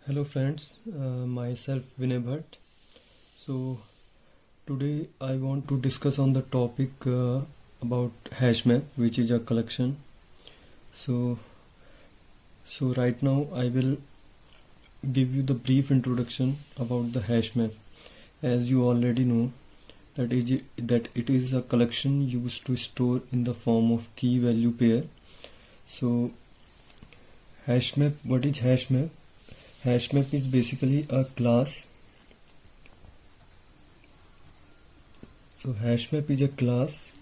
Hello friends, myself Vinay Bhatt. So today I want to discuss on the topic about HashMap, which is a collection. So right now I will give you the brief introduction about the HashMap. As you already know, that it is a collection used to store in the form of key value pair. So HashMap, what is HashMap? HashMap is basically a class. So HashMap is a class.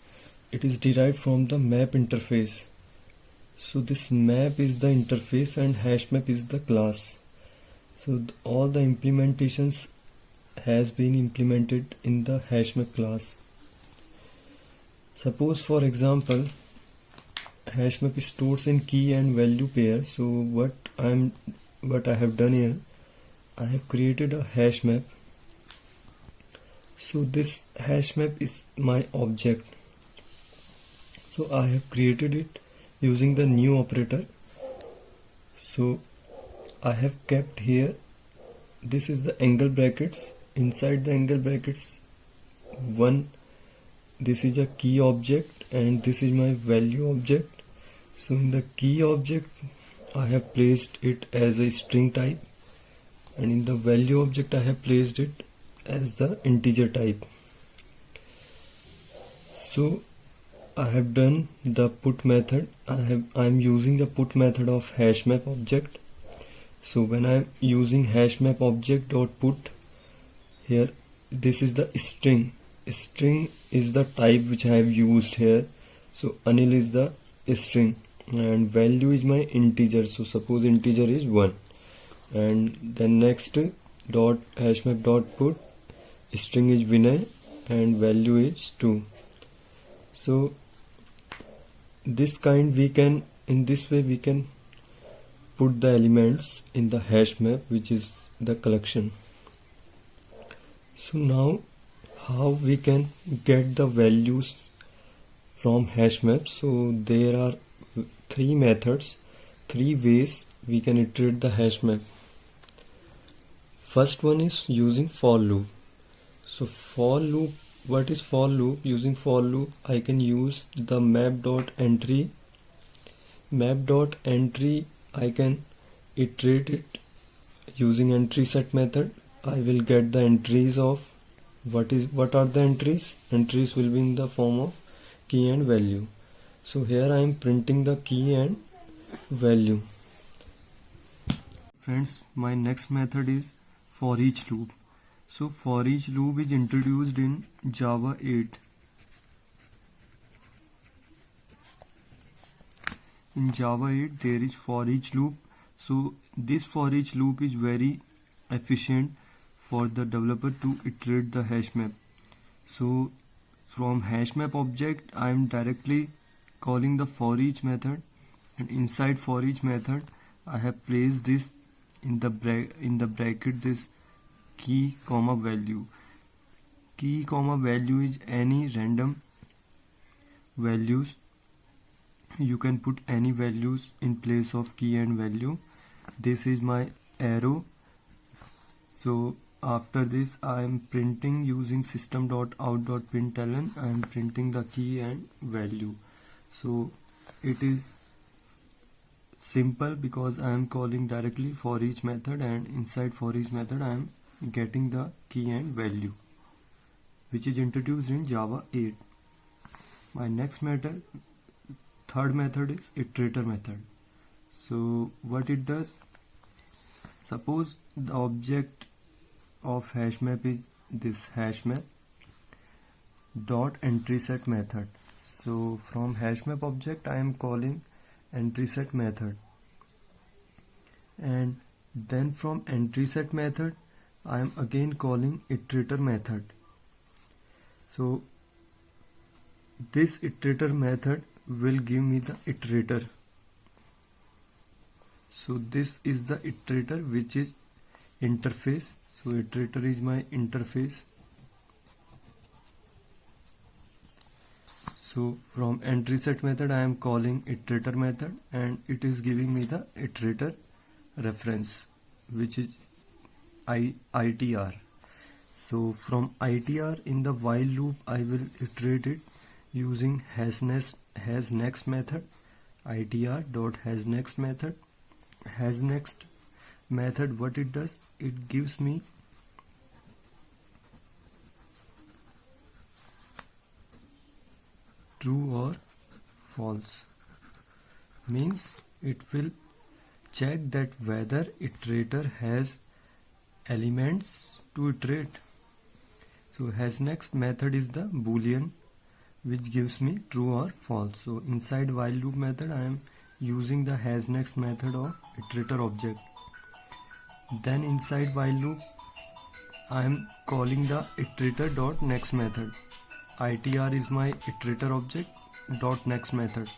It is derived from the map interface. So this map is the interface and HashMap is the class. So all the implementations has been implemented in the HashMap class. Suppose for example, HashMap stores in key and value pair. So what I have done here, I have created a HashMap. So this HashMap is my object. So I have created it using the new operator. So I have kept here, this is the angle brackets. Inside the angle brackets, this is a key object and this is my value object. So in the key object I have placed it as a string type, and in the value object I have placed it as the integer type. So I have done the put method. I am using the put method of HashMap object. So when I am using HashMap object dot put, here this is the string. String is the type which I have used here. So Anil is the string and value is my integer. So suppose integer is 1, and then next dot HashMap dot put, string is Vinay and value is 2. So in this way we can put the elements in the HashMap, which is the collection. So now how we can get the values from HashMap? So there are three ways we can iterate the HashMap. First one is using for loop. So for loop, what is for loop? Using for loop I can use the map.entry. Map.entry I can iterate it using entry set method. I will get the entries of what are the entries? Entries will be in the form of key and value. So here I am printing the key and value. Friends, my next method is for each loop. So for each loop is introduced in Java 8. In Java 8 there is for each loop. So this for each loop is very efficient for the developer to iterate the HashMap. So from HashMap object I am directly calling the for each method, and inside for each method I have placed this in the bracket this key comma value. Key comma value is any random values. You can put any values in place of key and value. This is my arrow. So after this I am printing using system.out.println. I am printing the key and value. So it is simple because I am calling directly for each method, and inside for each method I am getting the key and value, which is introduced in Java 8. My next method, third method, is iterator method. So what it does, suppose the object of HashMap is this HashMap dot entry set method. So from HashMap object I am calling entry set method, and then from entry set method I am again calling iterator method. So this iterator method will give me the iterator. So this is the iterator, which is interface. So iterator is my interface. So from entry set method I am calling iterator method, and it is giving me the iterator reference. which is ITR. So from ITR in the while loop I will iterate it using hasNext method. ITR dot hasNext method. HasNext method, what it does, it gives me true or false, means it will check that whether iterator has elements to iterate. So hasNext method is the boolean which gives me true or false. So inside while loop method I am using the hasNext method of iterator object. Then inside while loop I am calling the iterator dot next method. ITR is my iterator object dot next method.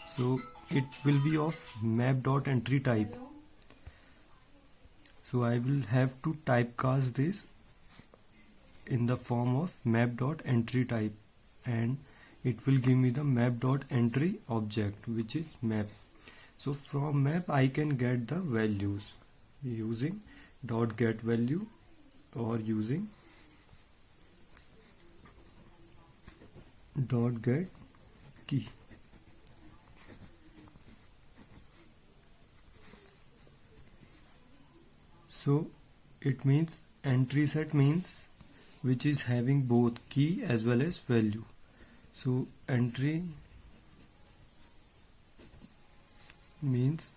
So it will be of map dot entry type. So I will have to typecast this in the form of map dot entry type, and it will give me the map dot entry object which is map. So from map I can get the values using dot get value or using dot get key. So it means entry set means which is having both key as well as value. So entry means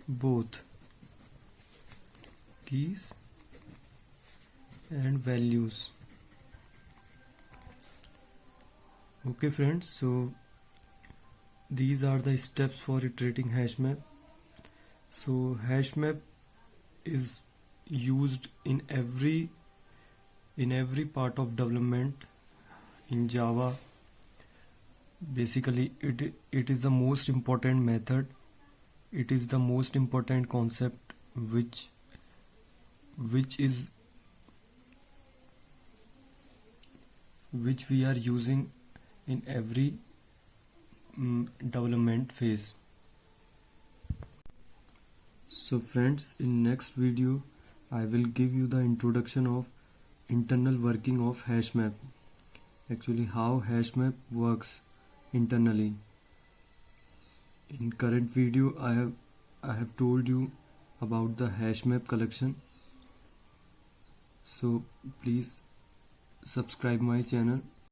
both keys and values. Okay friends, so these are the steps for iterating HashMap. So HashMap is used in every part of development in Java. Basically it is the most important method, it is the most important concept which we are using in every development phase. So friends, in next video I will give you the introduction of internal working of HashMap, actually how HashMap works internally. In current video I have told you about the HashMap collection. So please subscribe my channel